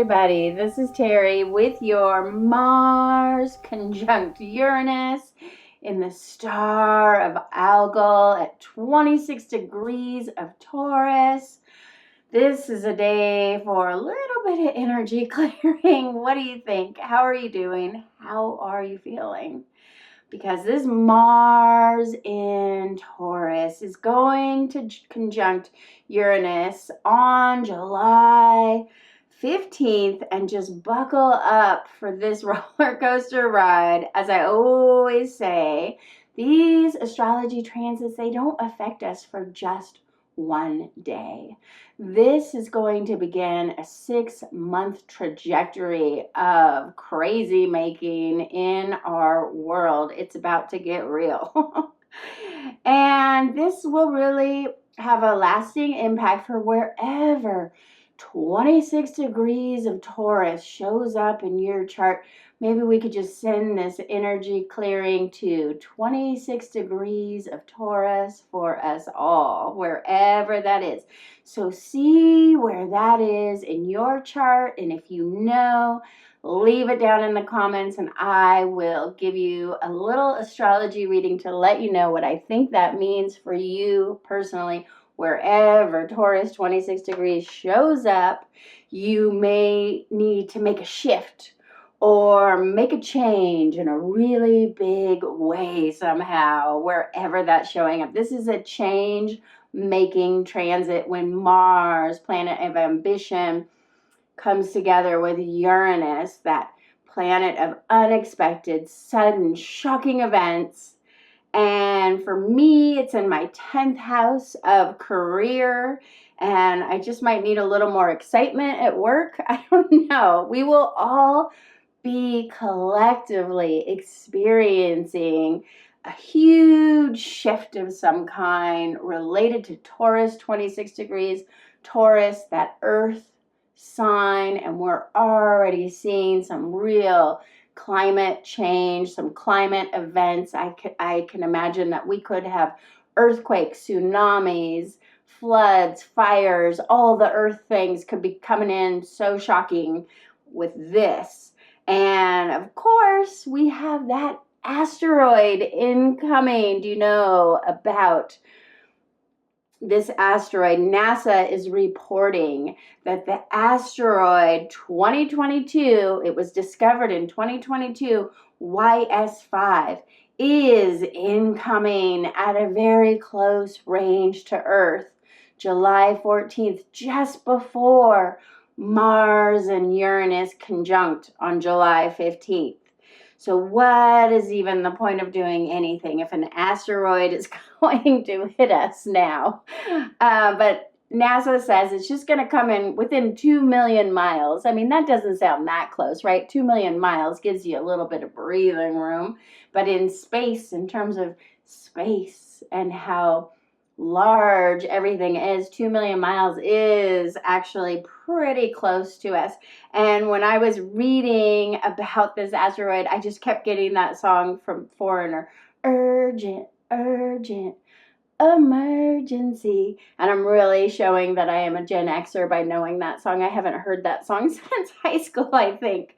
everybody, this is Terry with your Mars conjunct Uranus in the star of Algol at 26 degrees of Taurus. This is a day for a little bit of energy clearing. What do you think? How are you doing? How are you feeling? Because this Mars in Taurus is going to conjunct Uranus on July 15th, and just buckle up for this roller coaster ride. As I always say, these astrology transits, they don't affect us for just one day. This is going to begin a 6-month trajectory of crazy making in our world. It's about to get real. And this will really have a lasting impact for wherever 26 degrees of Taurus shows up in your chart. Maybe we could just send this energy clearing to 26 degrees of Taurus for us all, wherever that is. So see where that is in your chart, and if you know, leave it down in the comments and I will give you a little astrology reading to let you know what I think that means for you personally. Wherever Taurus 26 degrees shows up, you may need to make a shift or make a change in a really big way somehow, wherever that's showing up. This is a change-making transit when Mars, planet of ambition, comes together with Uranus, that planet of unexpected, sudden, shocking events. And for me, it's in my 10th house of career, and I just might need a little more excitement at work. I don't know. We will all be collectively experiencing a huge shift of some kind related to Taurus 26 degrees. Taurus, that earth sign, and we're already seeing some real climate change, some climate events. I can imagine that we could have earthquakes, tsunamis, floods, fires, all the earth things could be coming in so shocking with this. And of course, we have that asteroid incoming. Do you know about this asteroid? NASA is reporting that the asteroid 2022, it was discovered in 2022, YS5, is incoming at a very close range to Earth, July 14th, just before Mars and Uranus conjunct on July 15th. So what is even the point of doing anything if an asteroid is going to hit us now? But NASA says it's just going to come in within 2 million miles. I mean, that doesn't sound that close, right? 2 million miles gives you a little bit of breathing room. But in space, in terms of space and how large everything is, 2 million miles is actually pretty close to us. And when I was reading about this asteroid, I just kept getting that song from Foreigner, urgent, urgent, emergency. And I'm really showing that I am a Gen Xer by knowing that song. I haven't heard that song since high school, I think.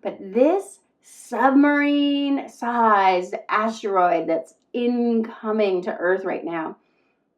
But this submarine-sized asteroid that's incoming to Earth right now,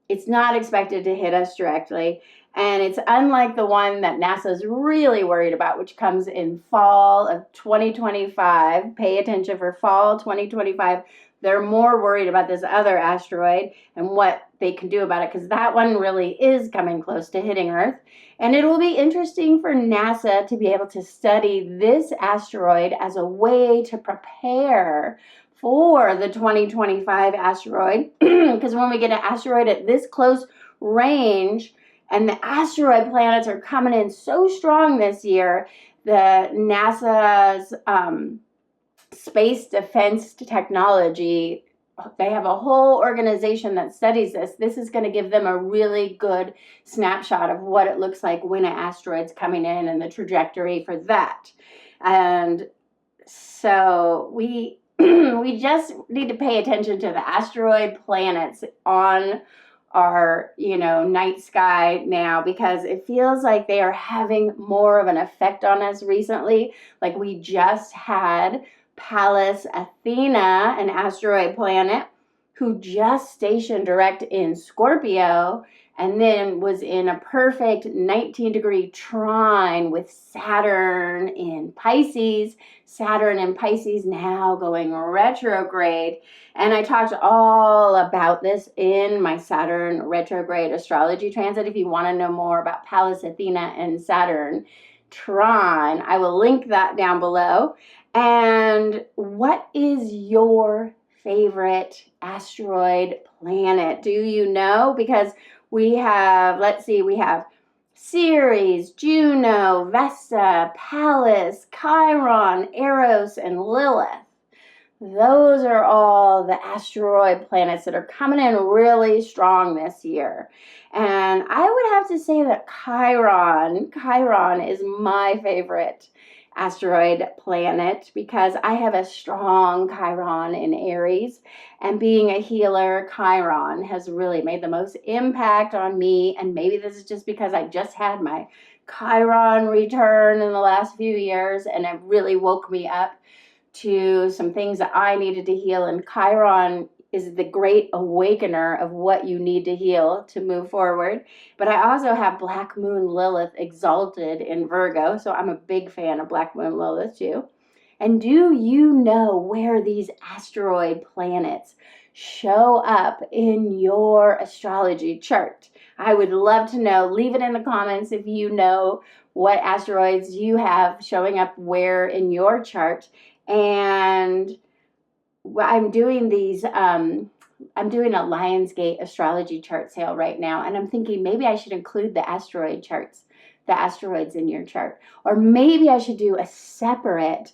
it's not expected to hit us directly, and it's unlike the one that NASA's really worried about, which comes in fall of 2025. Pay attention for fall 2025. They're more worried about this other asteroid and what they can do about it, because that one really is coming close to hitting Earth. And it will be interesting for NASA to be able to study this asteroid as a way to prepare for the 2025 asteroid, because when we get an asteroid at this close range, and the asteroid planets are coming in so strong this year, the NASA's space defense technology, they have a whole organization that studies this. This is going to give them a really good snapshot of what it looks like when an asteroid's coming in and the trajectory for that. And so we just need to pay attention to the asteroid planets on our, you know, night sky now, because it feels like they are having more of an effect on us recently. Like we just had Pallas Athena, an asteroid planet, who just stationed direct in Scorpio and then was in a perfect 19-degree trine with Saturn in Pisces. Saturn in Pisces now going retrograde. And I talked all about this in my Saturn retrograde astrology transit. If you want to know more about Pallas Athena and Saturn trine, I will link that down below. And what is your favorite asteroid planet? Do you know? Because we have, let's see, we have Ceres, Juno, Vesta, Pallas, Chiron, Eros, and Lilith. Those are all the asteroid planets that are coming in really strong this year. And I would have to say that Chiron is my favorite asteroid planet because I have a strong Chiron in Aries, and being a healer, Chiron has really made the most impact on me. And maybe this is just because I just had my Chiron return in the last few years, and it really woke me up to some things that I needed to heal. And Chiron is the great awakener of what you need to heal to move forward. But I also have Black Moon Lilith exalted in Virgo, so I'm a big fan of Black Moon Lilith too. And do you know where these asteroid planets show up in your astrology chart? I would love to know. Leave it in the comments if you know what asteroids you have showing up where in your chart. And I'm doing these, I'm doing a Lionsgate astrology chart sale right now, and I'm thinking maybe I should include the asteroid charts, the asteroids in your chart. Or maybe I should do a separate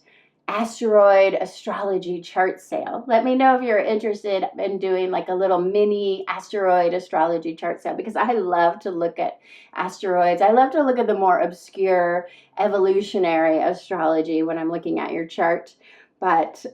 asteroid astrology chart sale. Let me know if you're interested in doing like a little mini asteroid astrology chart sale, because I love to look at asteroids. I love to look at the more obscure evolutionary astrology when I'm looking at your chart. But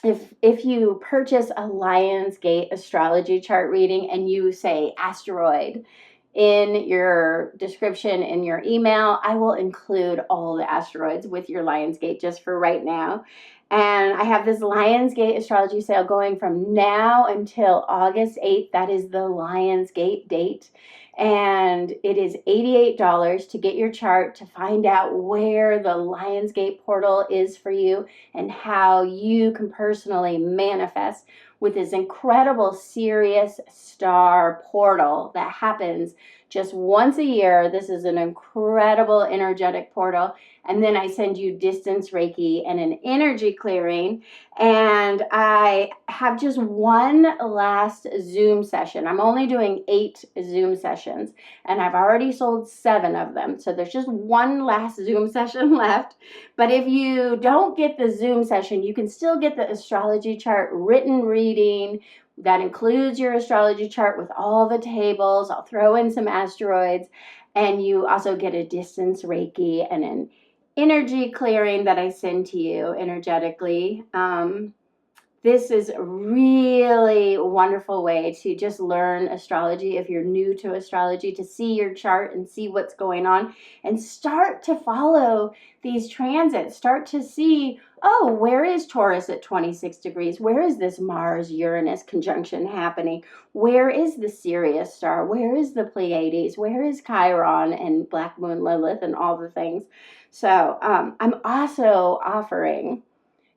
if you purchase a Lionsgate astrology chart reading and you say asteroid in your description in your email, I will include all the asteroids with your Lionsgate just for right now. And I have this Lionsgate astrology sale going from now until August 8th. That is the Lionsgate date. And it is $88 to get your chart, to find out where the Lionsgate portal is for you and how you can personally manifest with this incredible Sirius star portal that happens just once a year. This is an incredible energetic portal. And then I send you distance Reiki and an energy clearing. And I have just one last Zoom session. I'm only doing 8 Zoom sessions, and I've already sold 7 of them. So there's just one last Zoom session left. But if you don't get the Zoom session, you can still get the astrology chart written reading that includes your astrology chart with all the tables. I'll throw in some asteroids, and you also get a distance Reiki and an energy clearing that I send to you energetically. This is a really wonderful way to just learn astrology if you're new to astrology, to see your chart and see what's going on and start to follow these transits. Start to see, oh, where is Taurus at 26 degrees? Where is this Mars-Uranus conjunction happening? Where is the Sirius star? Where is the Pleiades? Where is Chiron and Black Moon Lilith and all the things? So I'm also offering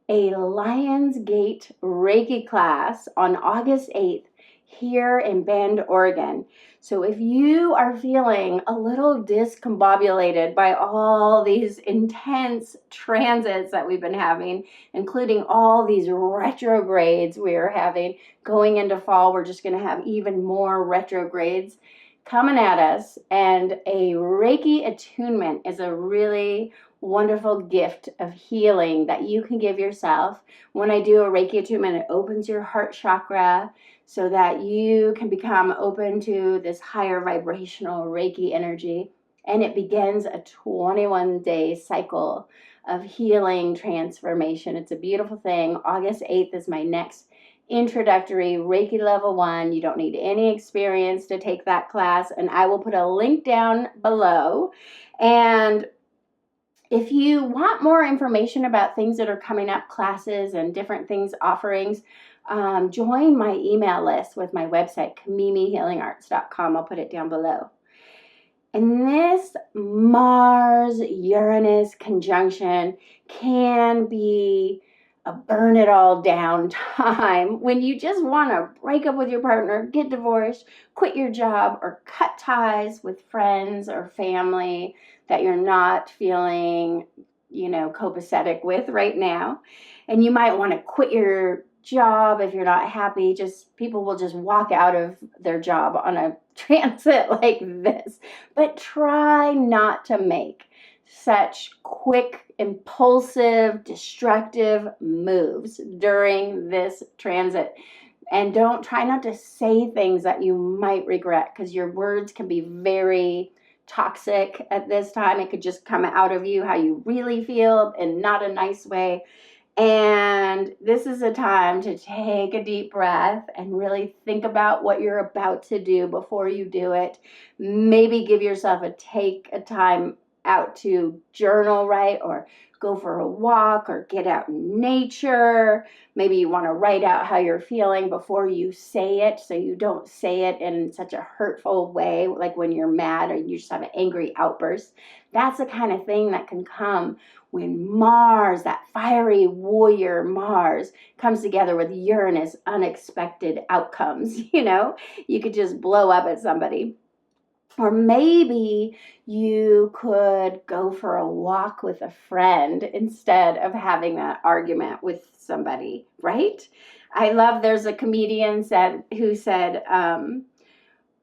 a Lionsgate Reiki class on August 8th here in Bend, Oregon. So if you are feeling a little discombobulated by all these intense transits that we've been having, including all these retrogrades we are having going into fall, we're just going to have even more retrogrades coming at us. And a Reiki attunement is a really wonderful gift of healing that you can give yourself. When I do a Reiki attunement, it opens your heart chakra so that you can become open to this higher vibrational Reiki energy. And it begins a 21-day cycle of healing transformation. It's a beautiful thing. August 8th is my next introductory Reiki level 1. You don't need any experience to take that class, and I will put a link down below. And if you want more information about things that are coming up, classes and different things, offerings, join my email list with my website, KamimiHealingArts.com. I'll put it down below. And this Mars-Uranus conjunction can be a burn it all down time when you just want to break up with your partner, get divorced, quit your job, or cut ties with friends or family that you're not feeling, copacetic with right now. And you might want to quit your job if you're not happy. People will just walk out of their job on a transit like this. But try not to make such quick, impulsive, destructive moves during this transit. And try not to say things that you might regret, because your words can be very toxic at this time. It could just come out of you how you really feel and not a nice way. And this is a time to take a deep breath and really think about what you're about to do before you do it. Maybe give yourself take a time out to journal, right? Or go for a walk or get out in nature. Maybe you want to write out how you're feeling before you say it, so you don't say it in such a hurtful way, like when you're mad or you just have an angry outburst. That's the kind of thing that can come when Mars, that fiery warrior Mars, comes together with Uranus, unexpected outcomes. You could just blow up at somebody. Or maybe you could go for a walk with a friend instead of having that argument with somebody, right? I love, there's a comedian who said,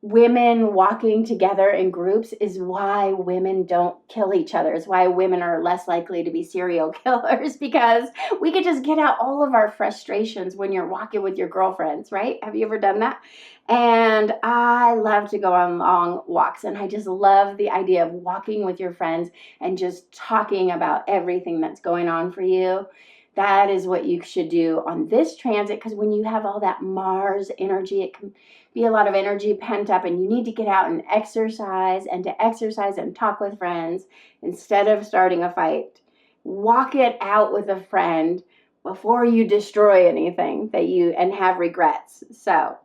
women walking together in groups is why women don't kill each other. It's why women are less likely to be serial killers, because we could just get out all of our frustrations when you're walking with your girlfriends, right? Have you ever done that? And I love to go on long walks, and I just love the idea of walking with your friends and just talking about everything that's going on for you. That is what you should do on this transit, because when you have all that Mars energy, it can be a lot of energy pent up, and you need to get out and exercise, and to exercise and talk with friends instead of starting a fight. Walk it out with a friend before you destroy anything and have regrets. So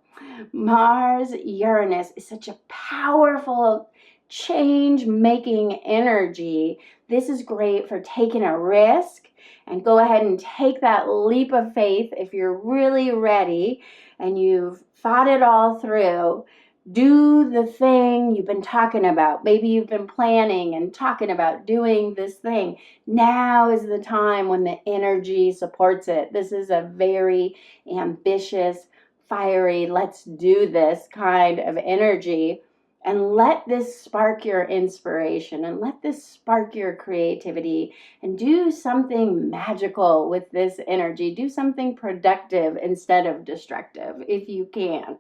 Mars Uranus is such a powerful change-making energy. This is great for taking a risk, and go ahead and take that leap of faith if you're really ready and you've thought it all through. Do the thing you've been talking about. Maybe you've been planning and talking about doing this thing. Now is the time when the energy supports it. This is a very ambitious, fiery, let's do this kind of energy. And let this spark your inspiration, and let this spark your creativity, and do something magical with this energy. Do something productive instead of destructive if you can.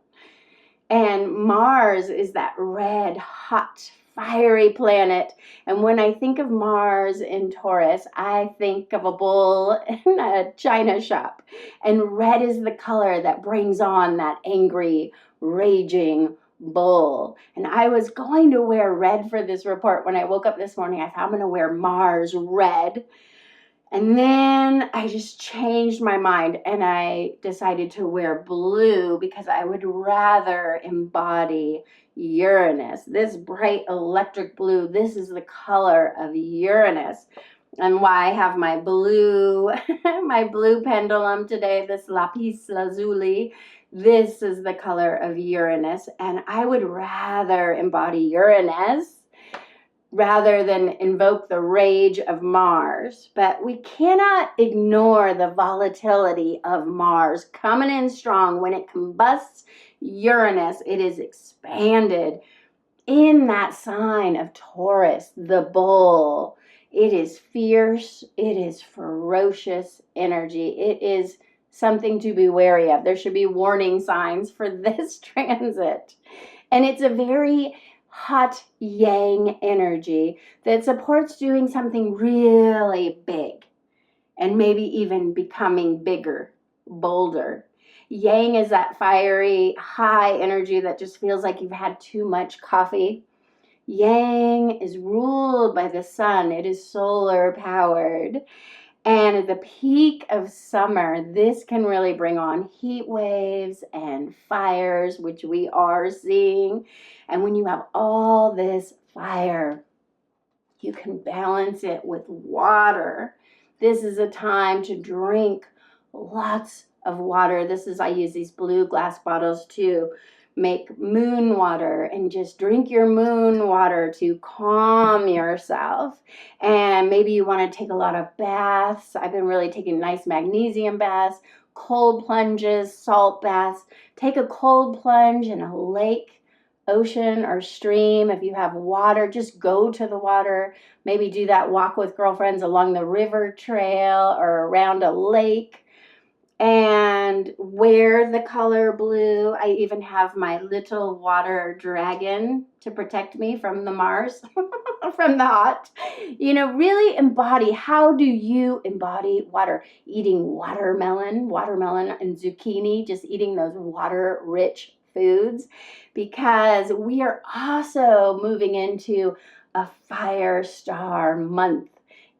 And Mars is that red, hot, fiery planet. And when I think of Mars in Taurus, I think of a bull in a china shop. And red is the color that brings on that angry, raging bull. And I was going to wear red for this report. When I woke up this morning, I thought I'm going to wear Mars red. And then I just changed my mind, and I decided to wear blue because I would rather embody Uranus. This bright electric blue, this is the color of Uranus. And why I have my blue, my blue pendulum today, this lapis lazuli. This is the color of Uranus, and I would rather embody Uranus rather than invoke the rage of Mars. But we cannot ignore the volatility of Mars coming in strong. When it combusts Uranus, it is expanded in that sign of Taurus, the bull. It is fierce, it is ferocious energy. It is something to be wary of. There should be warning signs for this transit. And it's a very hot yang energy that supports doing something really big, and maybe even becoming bigger, bolder. Yang is that fiery, high energy that just feels like you've had too much coffee. Yang is ruled by the sun. It is solar powered. And at the peak of summer, this can really bring on heat waves and fires, which we are seeing. And when you have all this fire, you can balance it with water. This is a time to drink lots of water. I use these blue glass bottles to make moon water, and just drink your moon water to calm yourself. And maybe you want to take a lot of baths. I've been really taking nice magnesium baths, cold plunges, salt baths. Take a cold plunge in a lake, ocean, or stream. If you have water, just go to the water. Maybe do that walk with girlfriends along the river trail or around a lake. And wear the color blue. I even have my little water dragon to protect me from the Mars, from the hot. Really embody. How do you embody water? Eating watermelon and zucchini, just eating those water-rich foods, because we are also moving into a fire star month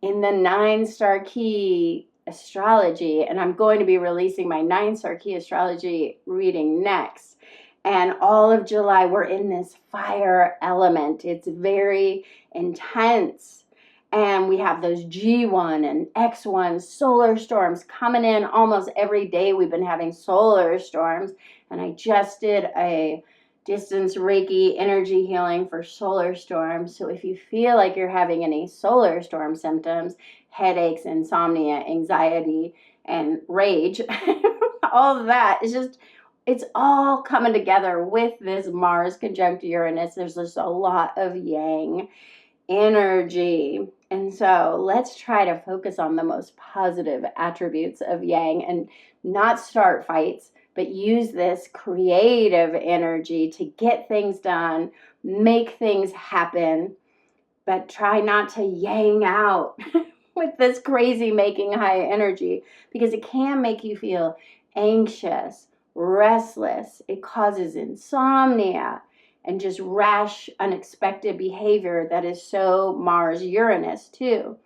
in the 9-star key astrology, and I'm going to be releasing my 9-star key astrology reading next. And all of July, we're in this fire element. It's very intense. And we have those G1 and X1 solar storms coming in almost every day. We've been having solar storms. And I just did a distance Reiki energy healing for solar storms. So if you feel like you're having any solar storm symptoms, headaches, insomnia, anxiety, and rage, all of that is just, it's all coming together with this Mars conjunct Uranus. There's just a lot of yang energy. And so let's try to focus on the most positive attributes of yang and not start fights, but use this creative energy to get things done, make things happen, but try not to yang out with this crazy making high energy, because it can make you feel anxious, restless. It causes insomnia and just rash, unexpected behavior that is so Mars-Uranus too.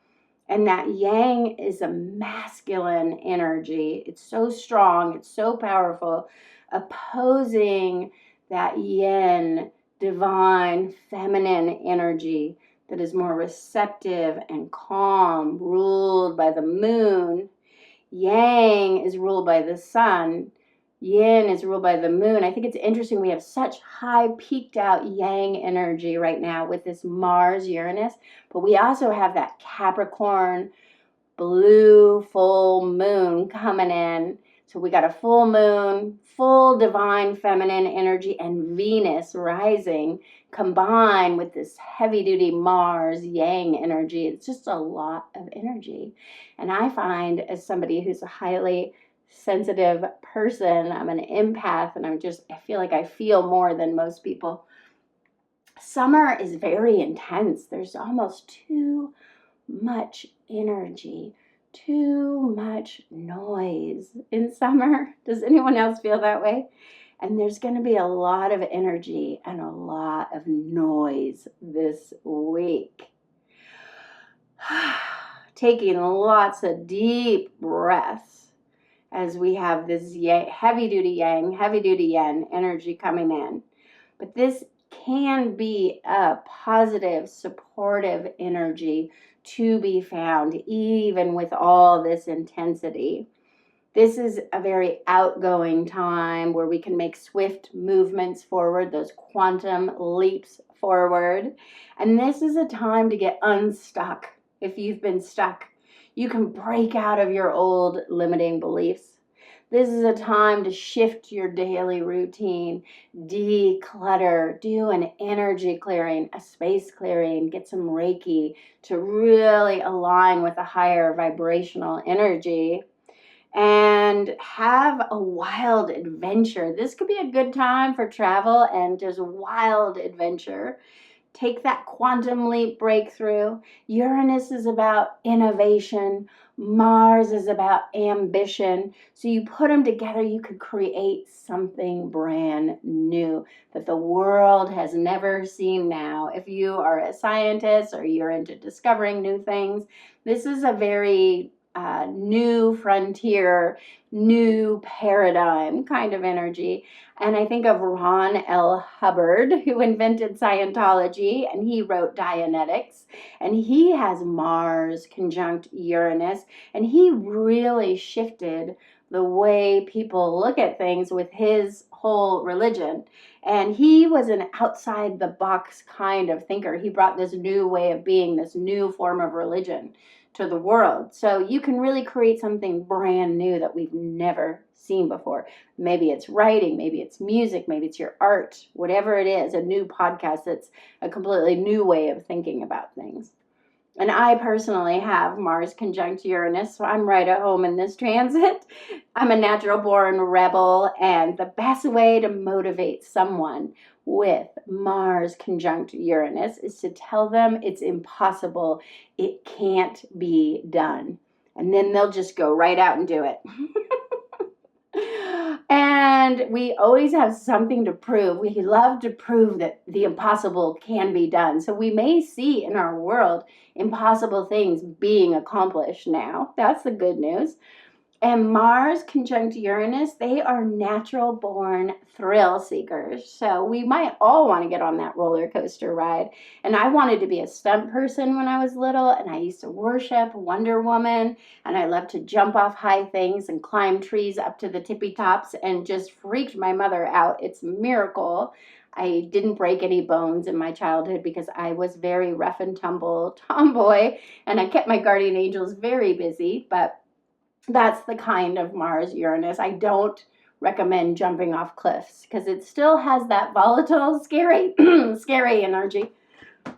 And that yang is a masculine energy. It's so strong, it's so powerful, opposing that yin, divine, feminine energy that is more receptive and calm, ruled by the moon. Yang is ruled by the sun. Yin is ruled by the moon. I think it's interesting. We have such high peaked out yang energy right now with this Mars-Uranus, but we also have that Capricorn blue full moon coming in. So we got a full moon, full divine feminine energy, and Venus rising combined with this heavy duty Mars yang energy. It's just a lot of energy. And I find, as somebody who's a highly sensitive person, I'm an empath, and I feel like I feel more than most people. Summer is very intense. There's almost too much energy, too much noise in summer. Does anyone else feel that way? And there's going to be a lot of energy and a lot of noise this week. Taking lots of deep breaths as we have this heavy-duty yang, heavy-duty yin energy coming in. But this can be a positive, supportive energy to be found, even with all this intensity. This is a very outgoing time where we can make swift movements forward, those quantum leaps forward. And this is a time to get unstuck. If you've been stuck, you can break out of your old limiting beliefs. This is a time to shift your daily routine, declutter, do an energy clearing, a space clearing, get some Reiki to really align with a higher vibrational energy, and have a wild adventure. This could be a good time for travel and just wild adventure. take that quantum leap breakthrough. Uranus is about innovation. Mars is about ambition. So you put them together, you could create something brand new that the world has never seen now. If you are a scientist or you're into discovering new things, this is a very new frontier, new paradigm kind of energy. And I think of Ron L. Hubbard, who invented Scientology, and he wrote Dianetics, and he has Mars conjunct Uranus, and he really shifted the way people look at things with his whole religion. And he was an outside the box kind of thinker. He brought this new way of being, this new form of religion to the world. So you can really create something brand new that we've never seen before. Maybe it's writing, maybe it's music, maybe it's your art, whatever it is, a new podcast that's a completely new way of thinking about things. And I personally have Mars conjunct Uranus, so I'm right at home in this transit. I'm a natural born rebel, and the best way to motivate someone with Mars conjunct Uranus is to tell them it's impossible, it can't be done. And then they'll just go right out and do it. And we always have something to prove. We love to prove that the impossible can be done. So we may see in our world impossible things being accomplished now. That's the good news. And Mars conjunct Uranus, they are natural born thrill seekers. So we might all want to get on that roller coaster ride. And I wanted to be a stunt person when I was little, and I used to worship Wonder Woman, and I loved to jump off high things and climb trees up to the tippy tops and just freaked my mother out. It's a miracle I didn't break any bones in my childhood because I was very rough and tumble tomboy, and I kept my guardian angels very busy, but that's the kind of Mars Uranus. I don't recommend jumping off cliffs because it still has that volatile, scary, scary energy.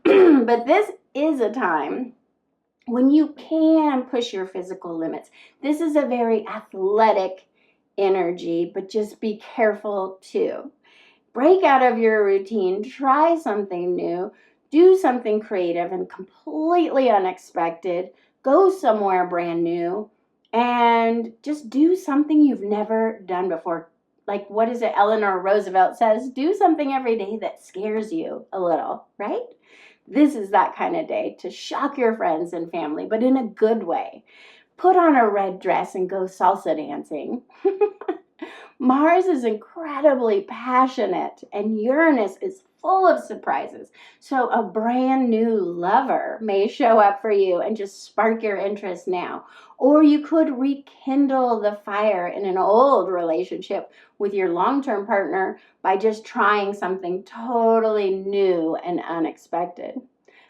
But this is a time when you can push your physical limits. This is a very athletic energy, but just be careful too. Break out of your routine, try something new, do something creative and completely unexpected, go somewhere brand new, and just do something you've never done before. Like, what is it Eleanor Roosevelt says? Do something every day that scares you a little, right? This is that kind of day to shock your friends and family, but in a good way. Put on a red dress and go salsa dancing. Mars is incredibly passionate, and Uranus is full of surprises. So a brand new lover may show up for you and just spark your interest now. Or you could rekindle the fire in an old relationship with your long-term partner by just trying something totally new and unexpected.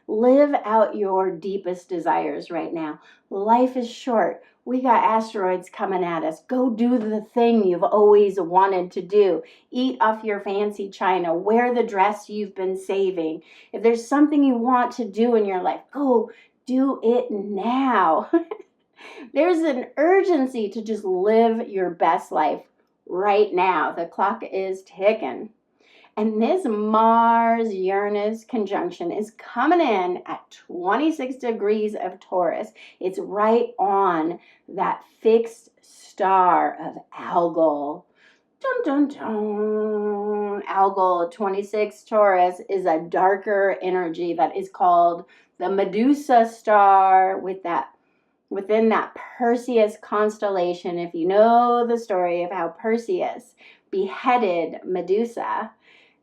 Live out your deepest desires right now. Life is short. We got asteroids coming at us. Go do the thing you've always wanted to do. Eat off your fancy china. Wear the dress you've been saving. If there's something you want to do in your life, go do it now. There's an urgency to just live your best life right now. The clock is ticking. And this Mars-Uranus conjunction is coming in at 26 degrees of Taurus. It's right on that fixed star of ALGOL. Dun, dun, dun. ALGOL 26 Taurus is a darker energy that is called the Medusa star within that Perseus constellation. If you know the story of how Perseus beheaded Medusa,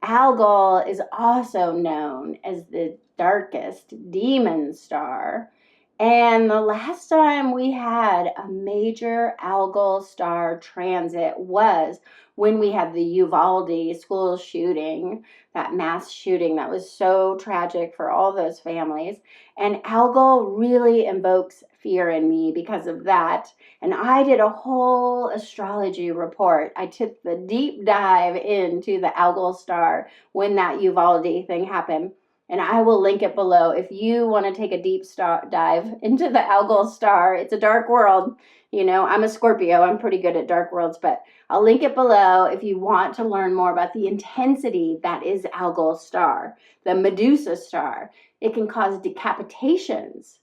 ALGOL is also known as the darkest demon star. And the last time we had a major ALGOL star transit was when we had the Uvalde school shooting, that mass shooting that was so tragic for all those families. And ALGOL really invokes fear in me because of that. And I did a whole astrology report. I took the deep dive into the ALGOL star when that Uvalde thing happened. And I will link it below if you want to take a deep dive into the ALGOL star. It's a dark world. You know, I'm a Scorpio. I'm pretty good at dark worlds, but I'll link it below if you want to learn more about the intensity that is ALGOL Star, the Medusa star. It can cause decapitations,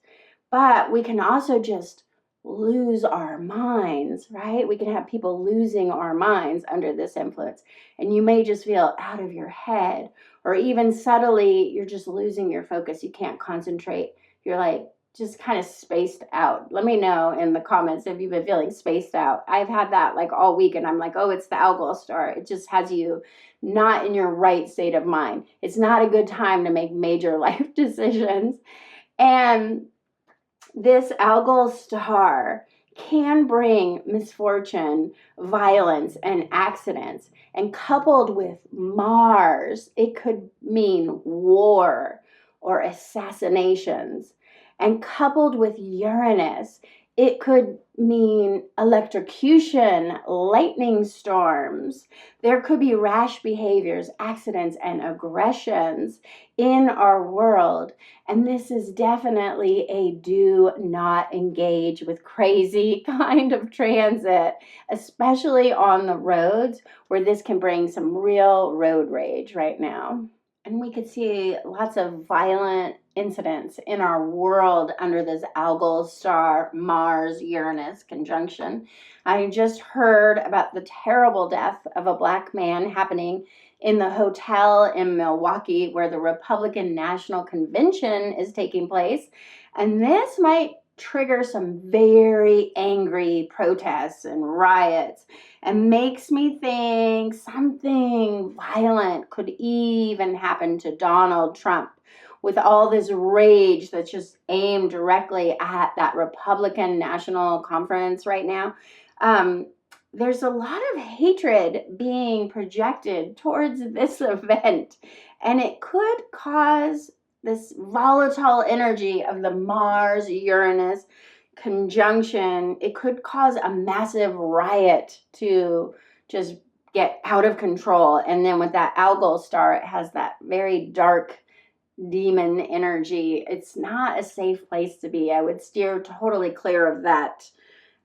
but we can also just lose our minds, right? We can have people losing our minds under this influence. And you may just feel out of your head, or even subtly, you're just losing your focus. You can't concentrate. You're like just kind of spaced out. Let me know in the comments if you've been feeling spaced out. I've had that like all week, and I'm like, oh, it's the ALGOL Star. It just has you not in your right state of mind. It's not a good time to make major life decisions. And this ALGOL Star can bring misfortune, violence, and accidents. And coupled with Mars, it could mean war or assassinations. And coupled with Uranus, it could mean electrocution, lightning storms. There could be rash behaviors, accidents, and aggressions in our world. And this is definitely a do not engage with crazy kind of transit, especially on the roads where this can bring some real road rage right now. And we could see lots of violent incidents in our world under this ALGOL Star Mars-Uranus conjunction. I just heard about the terrible death of a Black man happening in the hotel in Milwaukee where the Republican National Convention is taking place. And this might trigger some very angry protests and riots, and makes me think something violent could even happen to Donald Trump with all this rage that's just aimed directly at that Republican National Conference right now. There's a lot of hatred being projected towards this event, and it could cause this volatile energy of the Mars-Uranus conjunction. It could cause a massive riot to just get out of control. And then with that ALGOL Star, it has that very dark demon energy. It's not a safe place to be. I would steer totally clear of that.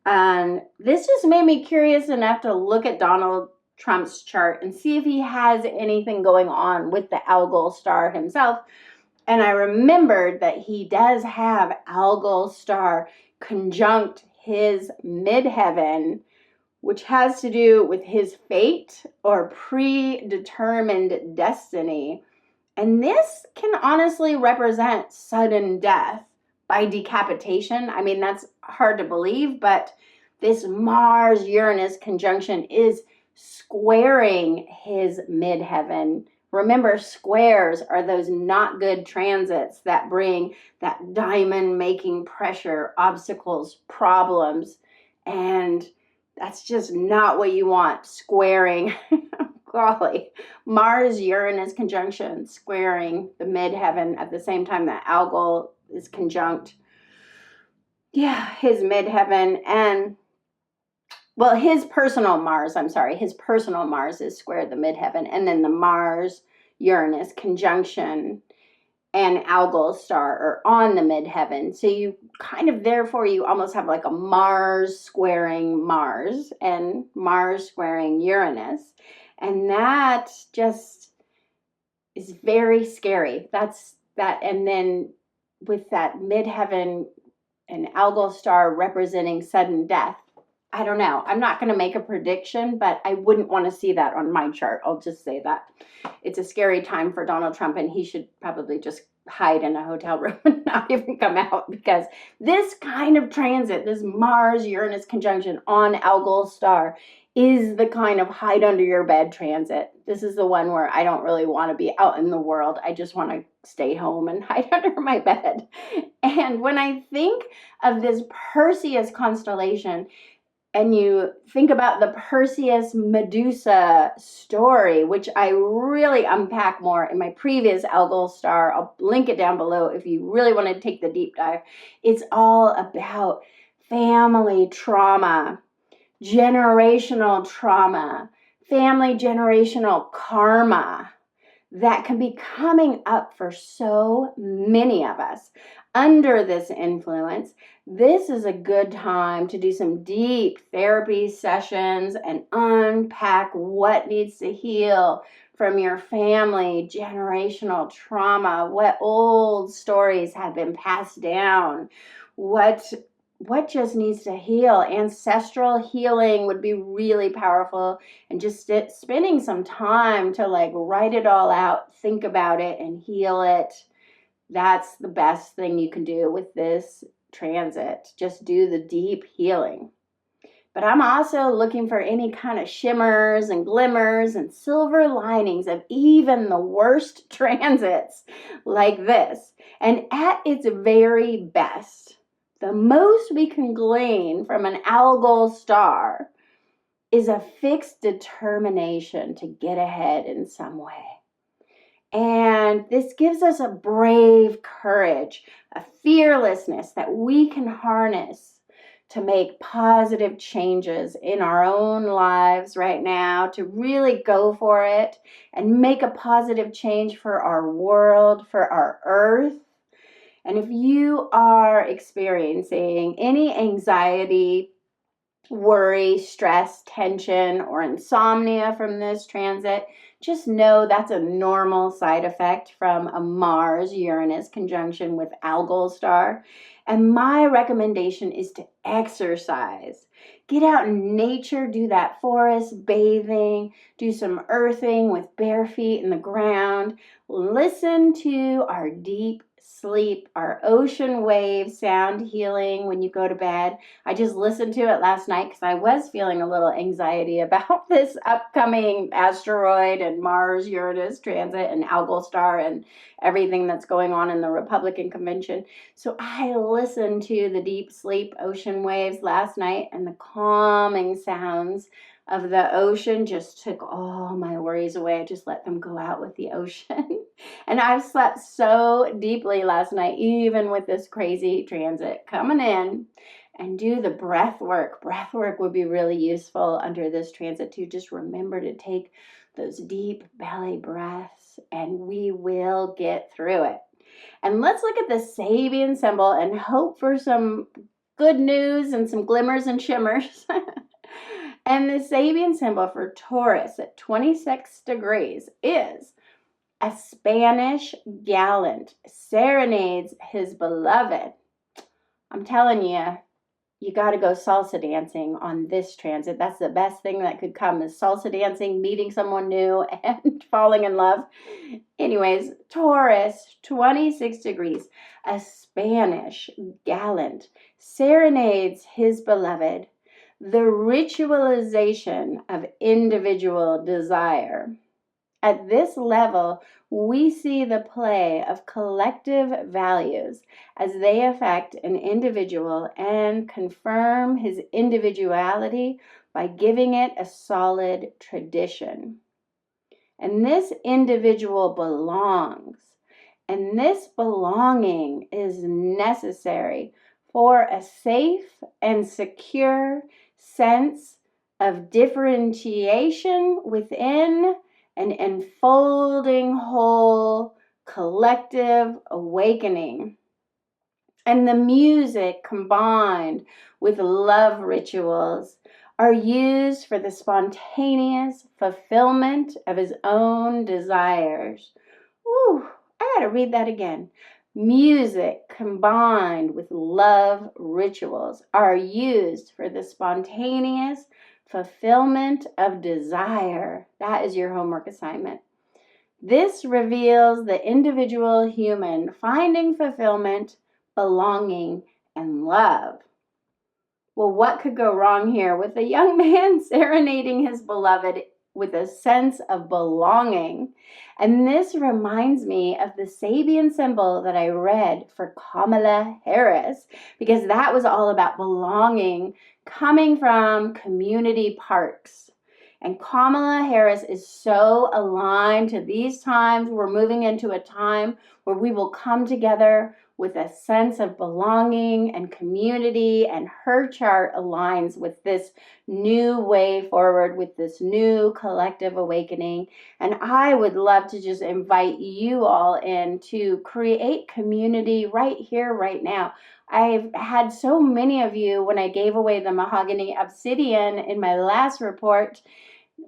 And this just made me curious enough to look at Donald Trump's chart and see if he has anything going on with the ALGOL Star himself. And I remembered that he does have ALGOL Star conjunct his midheaven, which has to do with his fate or predetermined destiny. And this can honestly represent sudden death by decapitation. I mean, that's hard to believe, but this Mars-Uranus conjunction is squaring his midheaven. Remember, squares are those not good transits that bring that diamond-making pressure, obstacles, problems, and that's just not what you want, squaring. Golly, Mars-Uranus conjunction, squaring the midheaven at the same time that ALGOL is conjunct, his midheaven. And well, his personal Mars is square the midheaven, and then the Mars-Uranus conjunction and ALGOL Star are on the midheaven. So you kind of, therefore, you almost have like a Mars squaring Mars and Mars squaring Uranus. And that just is very scary. That's that. And then with that midheaven and ALGOL Star representing sudden death, I don't know. I'm not going to make a prediction, but I wouldn't want to see that on my chart. I'll just say that. It's a scary time for Donald Trump, and he should probably just hide in a hotel room and not even come out, because this kind of transit, this Mars-Uranus conjunction on ALGOL Star, is the kind of hide under your bed transit. This is the one where I don't really want to be out in the world. I just want to stay home and hide under my bed. And when I think of this Perseus constellation, and you think about the Perseus Medusa story, which I really unpack more in my previous ALGOL Star. I'll link it down below if you really want to take the deep dive. It's all about family trauma, generational trauma, family generational karma that can be coming up for so many of us. under this influence, this is a good time to do some deep therapy sessions and unpack what needs to heal from your family, generational trauma, what old stories have been passed down, what just needs to heal. Ancestral healing would be really powerful, and just spending some time to like write it all out, think about it, and heal it. That's the best thing you can do with this transit. Just do the deep healing. But I'm also looking for any kind of shimmers and glimmers and silver linings of even the worst transits like this. And at its very best, the most we can glean from an ALGOL star is a fixed determination to get ahead in some way. And this gives us a brave courage, a fearlessness that we can harness to make positive changes in our own lives right now, to really go for it and make a positive change for our world, for our earth. And if you are experiencing any anxiety, worry, stress, tension, or insomnia from this transit, just know that's a normal side effect from a Mars-Uranus conjunction with ALGOL Star. And my recommendation is to exercise. Get out in nature, do that forest bathing, do some earthing with bare feet in the ground. Listen to our deep sleep, our ocean wave sound healing when you go to bed. I just listened to it last night because I was feeling a little anxiety about this upcoming asteroid and Mars-Uranus transit and ALGOL Star and everything that's going on in the Republican convention. So I listened to the deep sleep ocean waves last night, and the calming sounds of the ocean just took all my worries away. I just let them go out with the ocean. And I've slept so deeply last night, even with this crazy transit coming in. And do the breath work. Breath work would be really useful under this transit too. Just remember to take those deep belly breaths, and we will get through it. And let's look at the Sabian symbol and hope for some good news and some glimmers and shimmers. And the Sabian symbol for Taurus at 26 degrees is a Spanish gallant serenades his beloved. I'm telling you, you got to go salsa dancing on this transit. That's the best thing that could come, is salsa dancing, meeting someone new, and falling in love. Anyways, Taurus, 26 degrees, a Spanish gallant serenades his beloved. The ritualization of individual desire. At this level, we see the play of collective values as they affect an individual and confirm his individuality by giving it a solid tradition. And this individual belongs, and this belonging is necessary for a safe and secure sense of differentiation within an enfolding whole collective awakening. And the music combined with love rituals are used for the spontaneous fulfillment of his own desires. Ooh, I gotta read that again. Music combined with love rituals are used for the spontaneous fulfillment of desire. That is your homework assignment. This reveals the individual human finding fulfillment, belonging, and love. Well, what could go wrong here with a young man serenading his beloved with a sense of belonging? And this reminds me of the Sabian symbol that I read for Kamala Harris, because that was all about belonging coming from community parks. And Kamala Harris is so aligned to these times. We're moving into a time where we will come together with a sense of belonging and community, and her chart aligns with this new way forward, with this new collective awakening. And I would love to just invite you all in to create community right here, right now. I've had so many of you, when I gave away the mahogany obsidian in my last report,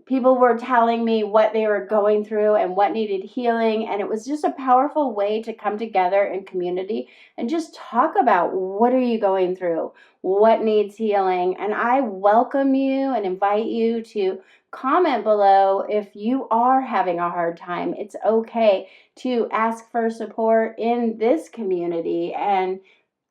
people were telling me what they were going through and what needed healing, and it was just a powerful way to come together in community and just talk about what are you going through, what needs healing. And I welcome you and invite you to comment below if you are having a hard time. It's okay to ask for support in this community, and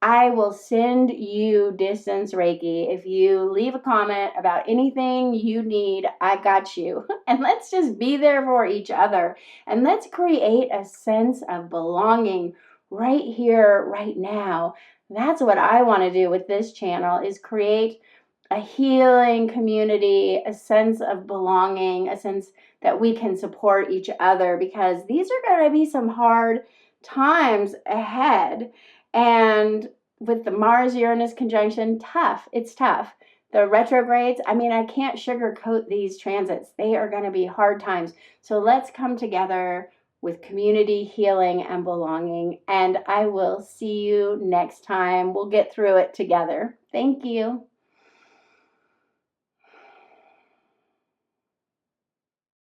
I will send you distance Reiki. If you leave a comment about anything you need, I got you. And let's just be there for each other. And let's create a sense of belonging right here, right now. That's what I want to do with this channel, is create a healing community, a sense of belonging, a sense that we can support each other, because these are going to be some hard times ahead. And with the Mars-Uranus conjunction, tough. It's tough. The retrogrades, I mean, I can't sugarcoat these transits. They are going to be hard times. So let's come together with community, healing, and belonging. And I will see you next time. We'll get through it together. Thank you.